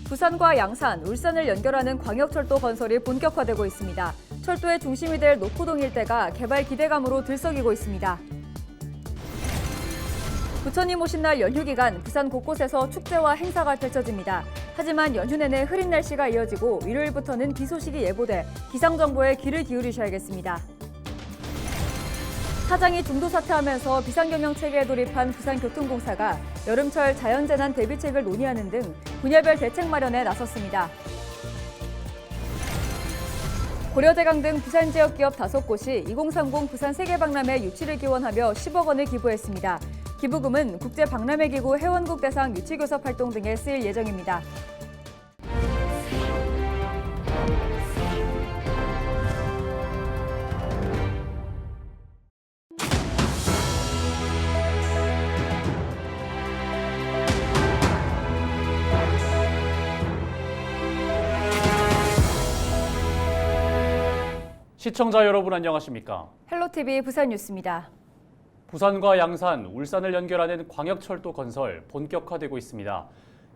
부산과 양산, 울산을 연결하는 광역철도 건설이 본격화되고 있습니다. 철도의 중심이 될 노포동 일대가 개발 기대감으로 들썩이고 있습니다. 부처님 오신 날 연휴 기간 부산 곳곳에서 축제와 행사가 펼쳐집니다. 하지만 연휴 내내 흐린 날씨가 이어지고 일요일부터는 비 소식이 예보돼 기상정보에 귀를 기울이셔야겠습니다. 사장이 중도 사퇴하면서 비상경영 체계에 돌입한 부산교통공사가 여름철 자연재난 대비책을 논의하는 등 분야별 대책 마련에 나섰습니다. 고려대강 등 부산 지역 기업 5곳이 2030 부산 세계박람회 유치를 기원하며 10억 원을 기부했습니다. 기부금은 국제박람회기구 회원국 대상 유치교섭 활동 등에 쓰일 예정입니다. 시청자 여러분 안녕하십니까? 헬로티비 부산 뉴스입니다. 부산과 양산, 울산을 연결하는 광역철도 건설 본격화되고 있습니다.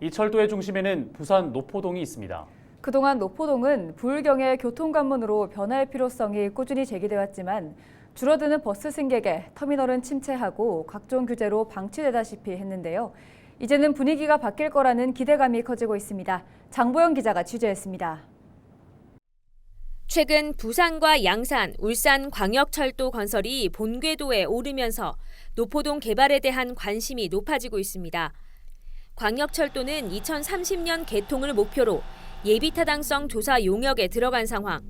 이 철도의 중심에는 부산 노포동이 있습니다. 그동안 노포동은 부울경의 교통관문으로 변화의 필요성이 꾸준히 제기돼 왔지만 줄어드는 버스 승객에 터미널은 침체하고 각종 규제로 방치되다시피 했는데요. 이제는 분위기가 바뀔 거라는 기대감이 커지고 있습니다. 장보영 기자가 취재했습니다. 최근 부산과 양산, 울산 광역철도 건설이 본궤도에 오르면서 노포동 개발에 대한 관심이 높아지고 있습니다. 광역철도는 2030년 개통을 목표로 예비타당성 조사 용역에 들어간 상황.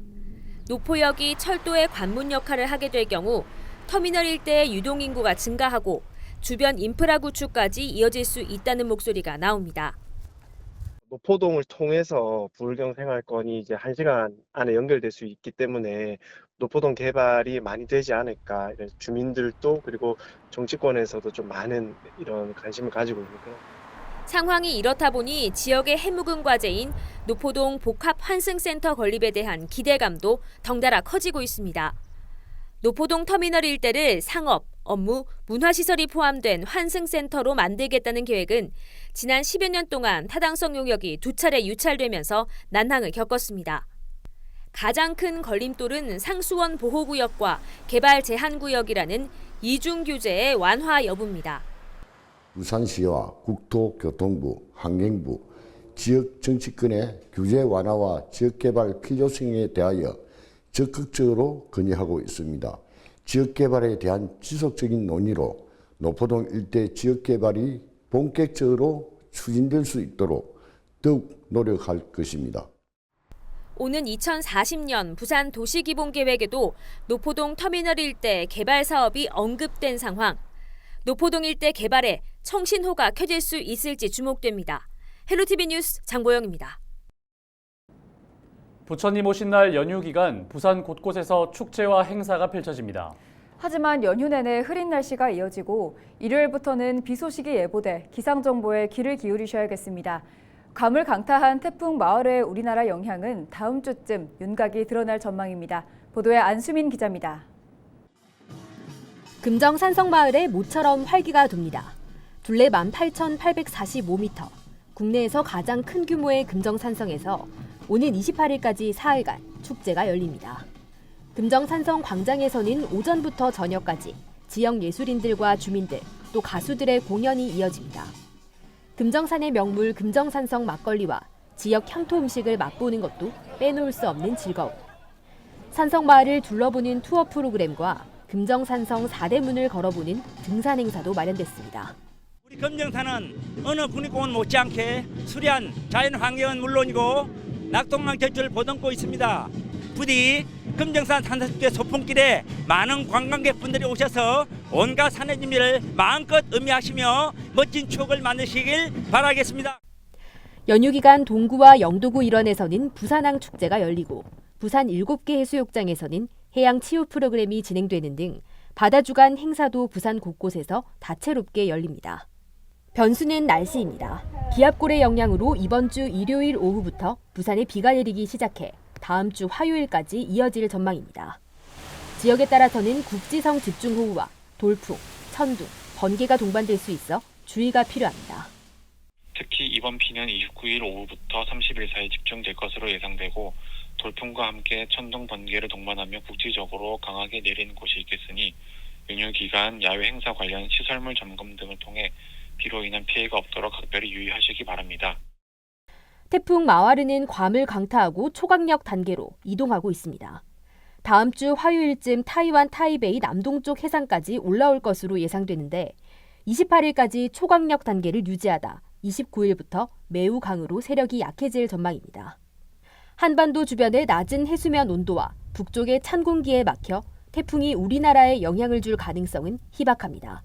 노포역이 철도의 관문 역할을 하게 될 경우 터미널 일대의 유동인구가 증가하고 주변 인프라 구축까지 이어질 수 있다는 목소리가 나옵니다. 노포동을 통해서 부울경 생활권이 이제 1시간 안에 연결될 수 있기 때문에 노포동 개발이 많이 되지 않을까, 이런 주민들도 그리고 정치권에서도 좀 많은 이런 관심을 가지고 있는 거예요. 상황이 이렇다 보니 지역의 해묵은 과제인 노포동 복합 환승센터 건립에 대한 기대감도 덩달아 커지고 있습니다. 노포동 터미널 일대를 상업, 업무, 문화시설이 포함된 환승센터로 만들겠다는 계획은 지난 10여 년 동안 타당성 용역이 2차례 유찰되면서 난항을 겪었습니다. 가장 큰 걸림돌은 상수원 보호구역과 개발 제한구역이라는 이중 규제의 완화 여부입니다. 부산시와 국토교통부, 환경부, 지역 정치권의 규제 완화와 지역개발 필요성에 대하여 적극적으로 건의하고 있습니다. 지역개발에 대한 지속적인 논의로 노포동 일대 지역개발이 본격적으로 추진될 수 있도록 더욱 노력할 것입니다. 오는 2040년 부산 도시기본계획에도 노포동 터미널 일대 개발 사업이 언급된 상황. 노포동 일대 개발에 청신호가 켜질 수 있을지 주목됩니다. 헬로티비 뉴스 장보영입니다. 부처님 오신 날 연휴 기간 부산 곳곳에서 축제와 행사가 펼쳐집니다. 하지만 연휴 내내 흐린 날씨가 이어지고 일요일부터는 비 소식이 예보돼 기상정보에 귀를 기울이셔야겠습니다. 가물강타한 태풍 마을의 우리나라 영향은 다음 주쯤 윤곽이 드러날 전망입니다. 보도에 안수민 기자입니다. 금정 산성마을에 모처럼 활기가 돕니다. 둘레 18,845m, 국내에서 가장 큰 규모의 금정 산성에서 오는 28일까지 사흘간 축제가 열립니다. 금정 산성 광장에서는 오전부터 저녁까지 지역 예술인들과 주민들, 또 가수들의 공연이 이어집니다. 금정산의 명물 금정산성 막걸리와 지역 향토 음식을 맛보는 것도 빼놓을 수 없는 즐거움. 산성마을을 둘러보는 투어 프로그램과 금정산성 4대문을 걸어보는 등산 행사도 마련됐습니다. 우리 금정산은 어느 국립공원 못지않게 수려한 자연 환경은 물론이고 낙동강 절주를 보듬고 있습니다. 부디 금정산 산사축제 소풍길에 많은 관광객분들이 오셔서 온갖 산의 진미를 마음껏 음미하시며 멋진 추억을 만드시길 바라겠습니다. 연휴 기간 동구와 영도구 일원에서는 부산항 축제가 열리고 부산 7개 해수욕장에서는 해양 치유 프로그램이 진행되는 등 바다 주간 행사도 부산 곳곳에서 다채롭게 열립니다. 변수는 날씨입니다. 기압골의 영향으로 이번 주 일요일 오후부터 부산에 비가 내리기 시작해 다음 주 화요일까지 이어질 전망입니다. 지역에 따라서는 국지성 집중호우와 돌풍, 천둥, 번개가 동반될 수 있어 주의가 필요합니다. 특히 이번 비는 29일 오후부터 30일 사이 집중될 것으로 예상되고 돌풍과 함께 천둥 번개를 동반하며 국지적으로 강하게 내리는 곳이 있겠으니 연휴 기간 야외 행사 관련 시설물 점검 등을 통해 비로 인한 피해가 없도록 각별히 유의하시기 바랍니다. 태풍 마와르는 괌을 강타하고 초강력 단계로 이동하고 있습니다. 다음 주 화요일쯤 타이완 타이베이 남동쪽 해상까지 올라올 것으로 예상되는데 28일까지 초강력 단계를 유지하다 29일부터 매우 강으로 세력이 약해질 전망입니다. 한반도 주변의 낮은 해수면 온도와 북쪽의 찬 공기에 막혀 태풍이 우리나라에 영향을 줄 가능성은 희박합니다.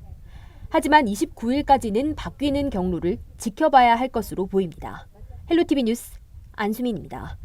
하지만 29일까지는 바뀌는 경로를 지켜봐야 할 것으로 보입니다. 헬로티비 뉴스 안수민입니다.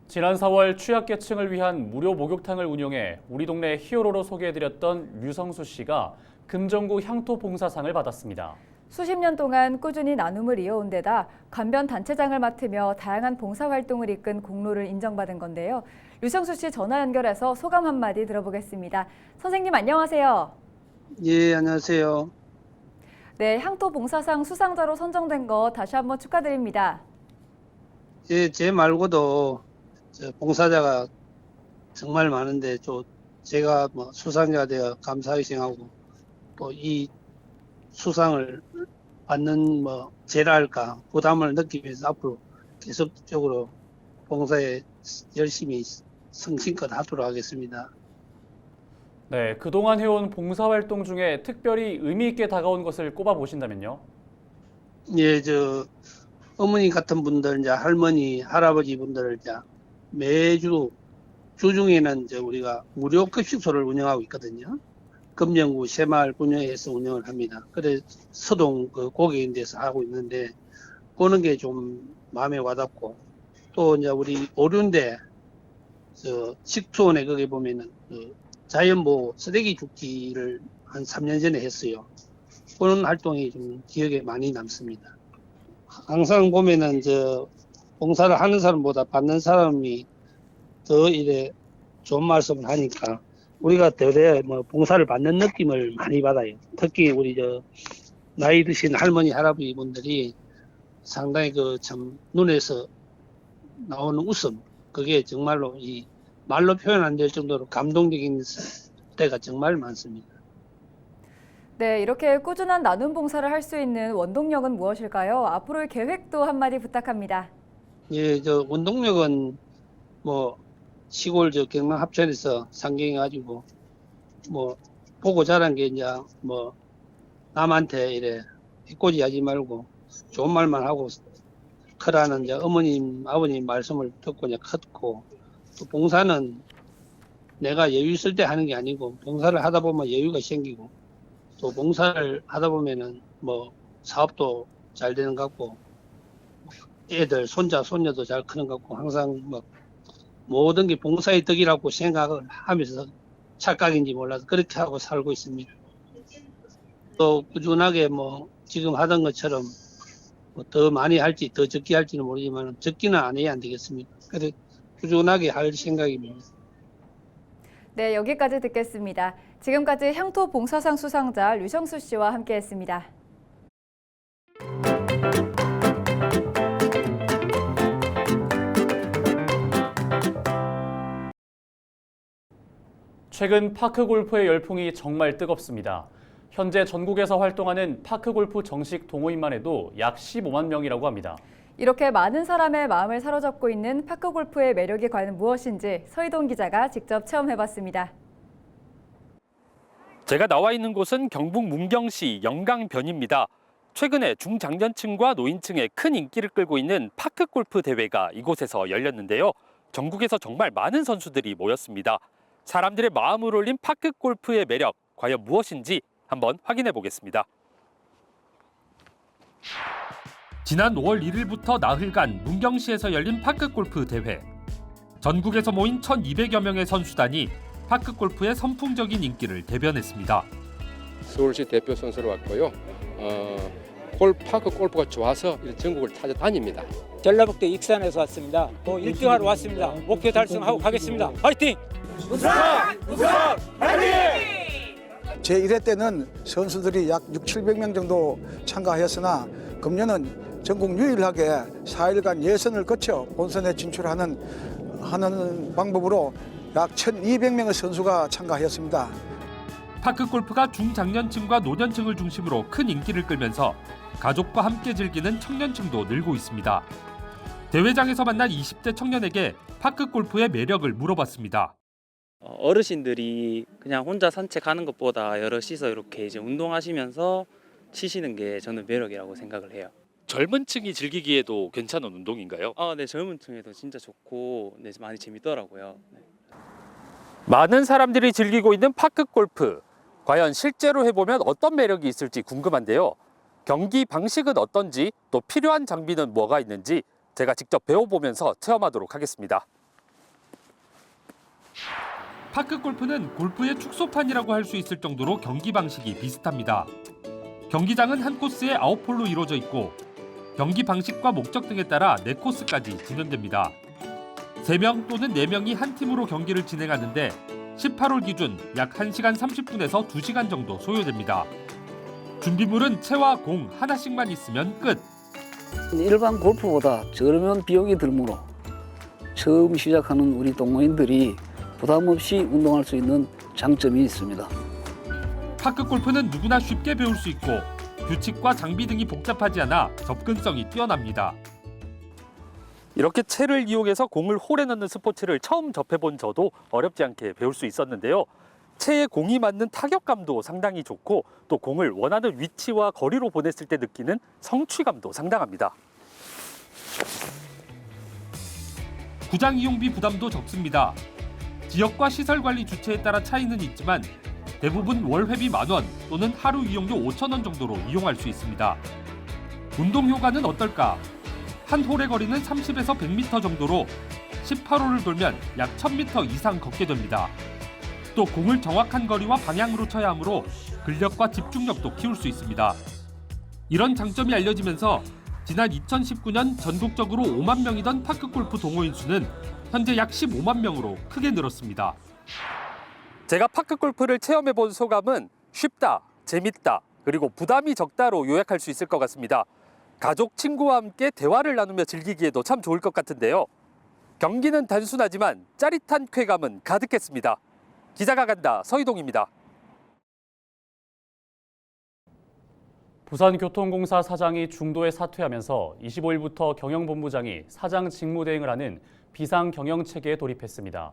지난 4월 취약계층을 위한 무료 목욕탕을 운영해 우리 동네 히어로로 소개해드렸던 류성수 씨가 금정구 향토봉사상을 받았습니다. 수십 년 동안 꾸준히 나눔을 이어온 데다 간변 단체장을 맡으며 다양한 봉사활동을 이끈 공로를 인정받은 건데요. 류성수 씨 전화 연결해서 소감 한마디 들어보겠습니다. 선생님 안녕하세요. 예, 안녕하세요. 네, 향토봉사상 수상자로 선정된 거 다시 한번 축하드립니다. 예, 제 말고도 봉사자가 정말 많은데 제가 수상자가 되어 감사하게 생각하고 또 이 수상을 받는 제랄까 부담을 느끼면서 앞으로 계속적으로 봉사에 열심히 성심껏 하도록 하겠습니다. 네, 그동안 해온 봉사활동 중에 특별히 의미 있게 다가온 것을 꼽아보신다면요? 예, 어머니 같은 분들, 이제 할머니, 할아버지 분들 매주 주중에는 우리가 무료 급식소를 운영하고 있거든요. 금정구 새마을 분야에서 운영을 합니다. 그래 서동 고객인 데서 하고 있는데 보는 게 좀 마음에 와닿고 또 이제 우리 오륜대 식초원에 거기 보면은 자연보호 쓰레기 줍기를 한 3년 전에 했어요. 그런 활동이 좀 기억에 많이 남습니다. 항상 보면은 봉사를 하는 사람보다 받는 사람이 더 좋은 말씀을 하니까 우리가 더 봉사를 받는 느낌을 많이 받아요. 특히 우리 나이 드신 할머니 할아버지 분들이 상당히 참 눈에서 나오는 웃음, 그게 정말로 말로 표현 안 될 정도로 감동적인 때가 정말 많습니다. 네, 이렇게 꾸준한 나눔 봉사를 할 수 있는 원동력은 무엇일까요? 앞으로의 계획도 한마디 부탁합니다. 예, 원동력은 시골 경남 합천에서 상경해가지고 보고 자란 게 이제 남한테 해코지 하지 말고 좋은 말만 하고 크라는 어머님 아버님 말씀을 듣고 컸고, 또 봉사는 내가 여유 있을 때 하는 게 아니고 봉사를 하다 보면 여유가 생기고 또 봉사를 하다 보면은 사업도 잘 되는 것 같고 애들 손자 손녀도 잘 크는 것 같고 항상 모든 게 봉사의 덕이라고 생각을 하면서 착각인지 몰라서 그렇게 하고 살고 있습니다. 또 꾸준하게 지금 하던 것처럼 더 많이 할지 더 적게 할지는 모르지만 적기는 안 해야 안 되겠습니까? 그래서 꾸준하게 할 생각입니다. 네, 여기까지 듣겠습니다. 지금까지 향토봉사상 수상자 류성수 씨와 함께했습니다. 최근 파크골프의 열풍이 정말 뜨겁습니다. 현재 전국에서 활동하는 파크골프 정식 동호인만 해도 약 15만 명이라고 합니다. 이렇게 많은 사람의 마음을 사로잡고 있는 파크골프의 매력이 과연 무엇인지 서희동 기자가 직접 체험해봤습니다. 제가 나와 있는 곳은 경북 문경시 영강변입니다. 최근에 중장년층과 노인층의 큰 인기를 끌고 있는 파크골프 대회가 이곳에서 열렸는데요. 전국에서 정말 많은 선수들이 모였습니다. 사람들의 마음을 올린 파크골프의 매력, 과연 무엇인지 한번 확인해 보겠습니다. 지난 5월 1일부터 나흘간 문경시에서 열린 파크골프 대회. 전국에서 모인 1,200여 명의 선수단이 파크골프의 선풍적인 인기를 대변했습니다. 서울시 대표 선수로 왔고요. 파크 골프가 좋아서 전국을 찾아다닙니다. 전라북도 익산에서 왔습니다. 1등하러 왔습니다. 목표 달성하고 가겠습니다. 화이팅! 제1회 때는 선수들이 약 600~700명 정도 참가하였으나 금년은 전국 유일하게 4일간 예선을 거쳐 본선에 진출하는 방법으로 약 1,200명의 선수가 참가하였습니다. 파크골프가 중장년층과 노년층을 중심으로 큰 인기를 끌면서 가족과 함께 즐기는 청년층도 늘고 있습니다. 대회장에서 만난 20대 청년에게 파크골프의 매력을 물어봤습니다. 어르신들이 그냥 혼자 산책하는 것보다 여럿이서 이렇게 이제 운동하시면서 치시는 게 저는 매력이라고 생각을 해요. 젊은 층이 즐기기에도 괜찮은 운동인가요? 네, 젊은 층에도 진짜 좋고 네, 많이 재밌더라고요. 네. 많은 사람들이 즐기고 있는 파크골프. 과연 실제로 해보면 어떤 매력이 있을지 궁금한데요. 경기 방식은 어떤지, 또 필요한 장비는 뭐가 있는지 제가 직접 배워보면서 체험하도록 하겠습니다. 파크골프는 골프의 축소판이라고 할 수 있을 정도로 경기 방식이 비슷합니다. 경기장은 한 코스에 9홀로 이루어져 있고 경기 방식과 목적 등에 따라 4코스까지 진행됩니다. 3명 또는 4명이 한 팀으로 경기를 진행하는데 18홀 기준 약 1시간 30분에서 2시간 정도 소요됩니다. 준비물은 채와 공 하나씩만 있으면 끝. 일반 골프보다 저렴한 비용이 들므로 처음 시작하는 우리 동호인들이 부담 없이 운동할 수 있는 장점이 있습니다. 파크골프는 누구나 쉽게 배울 수 있고 규칙과 장비 등이 복잡하지 않아 접근성이 뛰어납니다. 이렇게 채를 이용해서 공을 홀에 넣는 스포츠를 처음 접해본 저도 어렵지 않게 배울 수 있었는데요. 채에 공이 맞는 타격감도 상당히 좋고 또 공을 원하는 위치와 거리로 보냈을 때 느끼는 성취감도 상당합니다. 구장 이용비 부담도 적습니다. 지역과 시설관리 주체에 따라 차이는 있지만 대부분 월 회비 10,000원 또는 하루 이용료 5,000원 정도로 이용할 수 있습니다. 운동 효과는 어떨까? 한 홀의 거리는 30에서 100m 정도로 18홀을 돌면 약 1000m 이상 걷게 됩니다. 또 공을 정확한 거리와 방향으로 쳐야 하므로 근력과 집중력도 키울 수 있습니다. 이런 장점이 알려지면서 지난 2019년 전국적으로 5만 명이던 파크골프 동호인 수는 현재 약 15만 명으로 크게 늘었습니다. 제가 파크골프를 체험해본 소감은 쉽다, 재밌다, 그리고 부담이 적다로 요약할 수 있을 것 같습니다. 가족, 친구와 함께 대화를 나누며 즐기기에도 참 좋을 것 같은데요. 경기는 단순하지만 짜릿한 쾌감은 가득했습니다. 기자가 간다, 서희동입니다. 부산교통공사 사장이 중도에 사퇴하면서 25일부터 경영본부장이 사장 직무대행을 하는 비상경영체계에 돌입했습니다.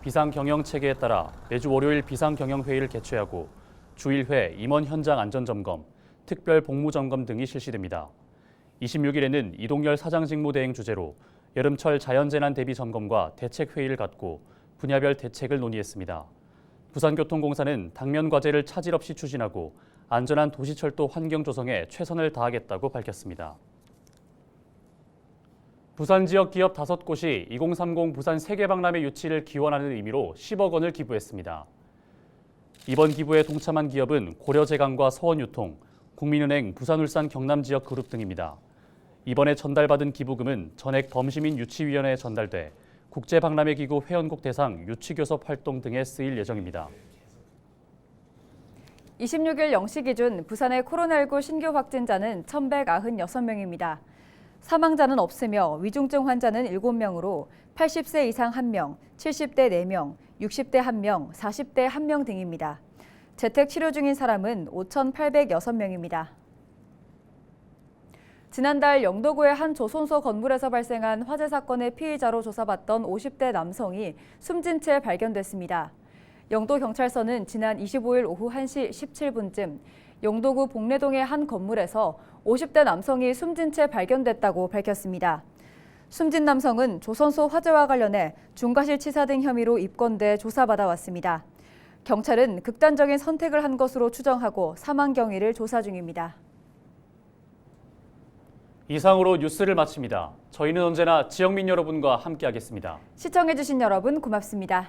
비상경영체계에 따라 매주 월요일 비상경영회의를 개최하고 주일회 임원 현장 안전점검, 특별 복무점검 등이 실시됩니다. 26일에는 이동열 사장 직무대행 주재로 여름철 자연재난 대비 점검과 대책회의를 갖고 분야별 대책을 논의했습니다. 부산교통공사는 당면 과제를 차질 없이 추진하고 안전한 도시철도 환경 조성에 최선을 다하겠다고 밝혔습니다. 부산 지역 기업 5곳이 2030 부산 세계박람회 유치를 기원하는 의미로 10억 원을 기부했습니다. 이번 기부에 동참한 기업은 고려제강과 서원유통, 국민은행, 부산울산 경남지역 그룹 등입니다. 이번에 전달받은 기부금은 전액 범시민 유치위원회에 전달돼 국제박람회기구 회원국 대상 유치교섭 활동 등에 쓰일 예정입니다. 26일 0시 기준 부산의 코로나19 신규 확진자는 1,196명입니다. 사망자는 없으며 위중증 환자는 7명으로 80세 이상 1명, 70대 4명, 60대 1명, 40대 1명 등입니다. 재택 치료 중인 사람은 5,806명입니다. 지난달 영도구의 한 조선소 건물에서 발생한 화재 사건의 피의자로 조사받던 50대 남성이 숨진 채 발견됐습니다. 영도경찰서는 지난 25일 오후 1시 17분쯤 영도구 복례동의 한 건물에서 50대 남성이 숨진 채 발견됐다고 밝혔습니다. 숨진 남성은 조선소 화재와 관련해 중과실치사 등 혐의로 입건돼 조사받아 왔습니다. 경찰은 극단적인 선택을 한 것으로 추정하고 사망 경위를 조사 중입니다. 이상으로 뉴스를 마칩니다. 저희는 언제나 지역민 여러분과 함께하겠습니다. 시청해주신 여러분 고맙습니다.